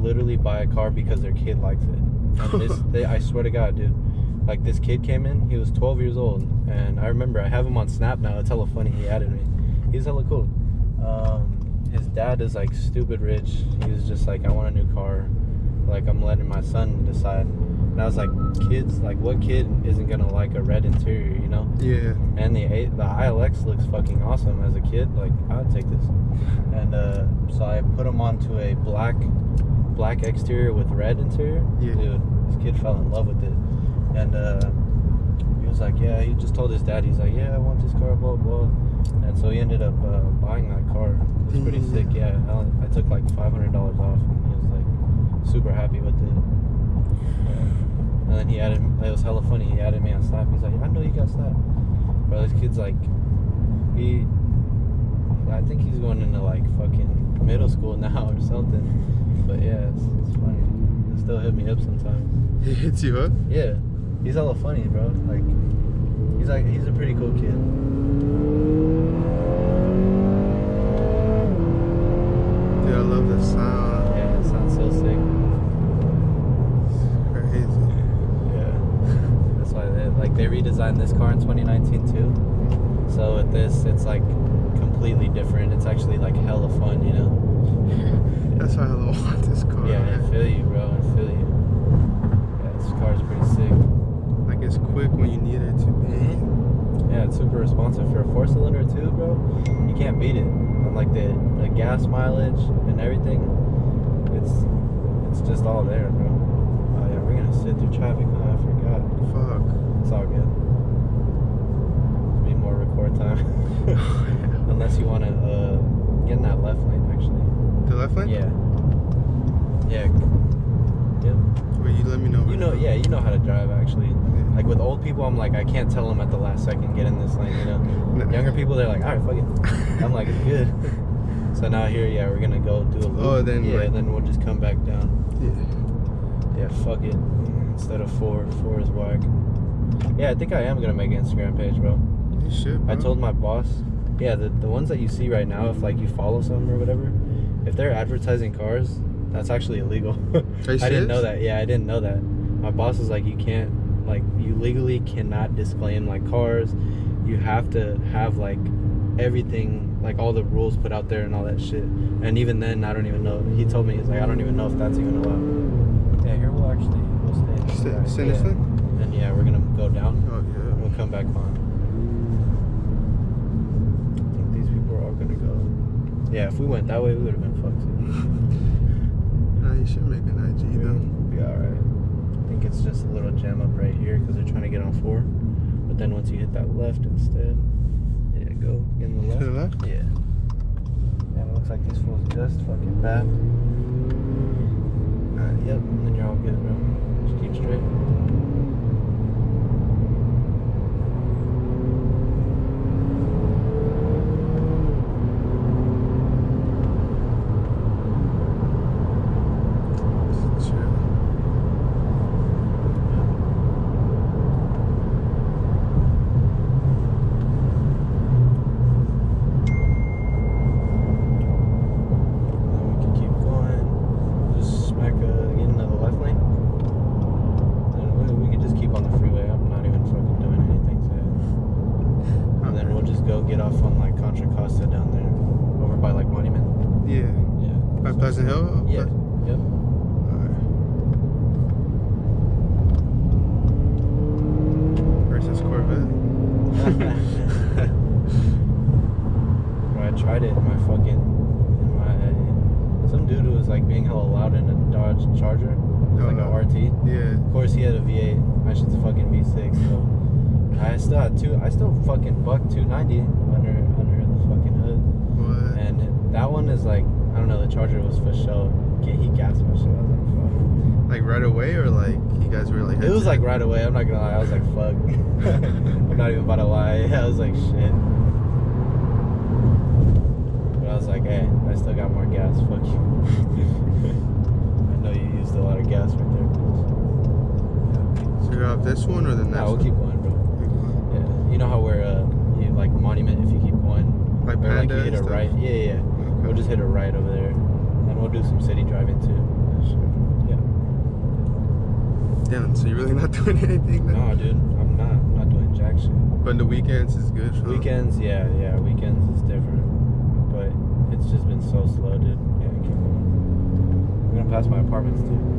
literally buy a car because their kid likes it. And I swear to God, dude. Like, this kid came in, he was 12 years old, and I remember, I have him on Snap now. It's hella funny. He added me. He's hella cool. His dad is like stupid rich. He was just like, I want a new car. Like, I'm letting my son decide. And I was like, kids, like, what kid isn't gonna like a red interior, you know? Yeah. And the iLX looks fucking awesome. As a kid, like, I'd take this. And so I put him onto a black exterior with red interior. Yeah. Dude, this kid fell in love with it. And he was like, yeah, he just told his dad, he's like, yeah, I want this car, blah blah. And so he ended up buying that car. It was pretty sick. Yeah, I took like $500 off, and he was like super happy with it. And then he added, it was hella funny, he added me on Snap. He's like, I know you got Snap. Bro, this kid's like, I think he's going into like fucking middle school now or something. But yeah, it's funny. He'll still hit me up sometimes. He hits you up? Yeah, he's hella funny, bro. Like, he's a pretty cool kid. Dude, I love the sound. Yeah, it sounds so sick. Crazy. Yeah, that's why they redesigned this car in 2019 too. So with this, it's like completely different. It's actually like hella fun, you know. That's why I want this car. Yeah, man. I feel you, bro. I feel you. Yeah, this car's pretty sick. Like, it's quick when you need it to be. Yeah, it's super responsive for a 4-cylinder too, bro. You can't beat it. And like the gas mileage and everything, it's just all there, bro. Oh yeah, we're gonna sit through traffic. Oh, I forgot. Fuck. It's all good. There'll be more record time. Unless you want to get in that left lane, actually. The left lane? Yeah. Yeah. Yep. Wait, you let me know. You know, yeah, you know how to drive, actually. Like, with old people, I'm like, I can't tell them at the last second, get in this lane, you know? No. Younger people, they're like, all right, fuck it. I'm like, it's good. So now here, yeah, we're going to go do a loop. Oh, then, yeah, like, then we'll just come back down. Yeah. Yeah, fuck it. Instead of 4 is whack. Yeah, I think I am going to make an Instagram page, bro. You should, bro. I told my boss, yeah, the ones that you see right now, if, like, you follow some or whatever, if they're advertising cars, that's actually illegal. Are you I didn't know serious? that. Yeah, I didn't know that. My boss was like, you can't, like, you legally cannot disclaim, like, cars. You have to have, like, everything, like, all the rules put out there and all that shit. And even then, I don't even know. He told me, he's like, I don't even know if that's even allowed. Yeah, here we'll stay in this Stay in this lane? And yeah, we're gonna go down. Oh, yeah. And we'll come back on. I think these people are all gonna go. Yeah, if we went that way, we would have been fucked. Nah, you should make an IG, though. Be alright. I think it's just a little jam up right here because they're trying to get on 4. But then once you hit that left instead, yeah, go in the left. To the left? Yeah. And it looks like these fools just fucking bad. Yep, and then you're all good, bro. Just keep straight. Pleasant Hill? Yeah. Yep. Alright. Versus Corvette. Bro, I tried it in my some dude who was like being hella loud in a Dodge Charger. It was like a RT. Yeah. Of course he had a V8. My shit's a fucking V6. So I still fucking bucked 290 under the fucking hood. What? And that one is like, I don't know, the Charger was for show. He gassed my shit. I was like, fuck. Like right away, or like you guys were like? It was like right away. I'm not gonna lie. I was like, fuck. I'm not even about to lie. I was like, shit. But I was like, hey, I still got more gas. Fuck you. I know you used a lot of gas right there. Yeah. So you're off this one or the next? Nah, we'll keep going, bro. Yeah. You know how we're you like Monument if you keep going. Like or Panda like you hit a right. Yeah. Okay. We'll just hit a right over there, and we'll do some city driving too. Sure. Damn, so you're really not doing anything then? No, dude, I'm not doing jack shit. But the weekends is good, huh? Weekends, yeah, weekends is different. But it's just been so slow, dude. Yeah, I can't. I'm gonna pass my apartments, dude.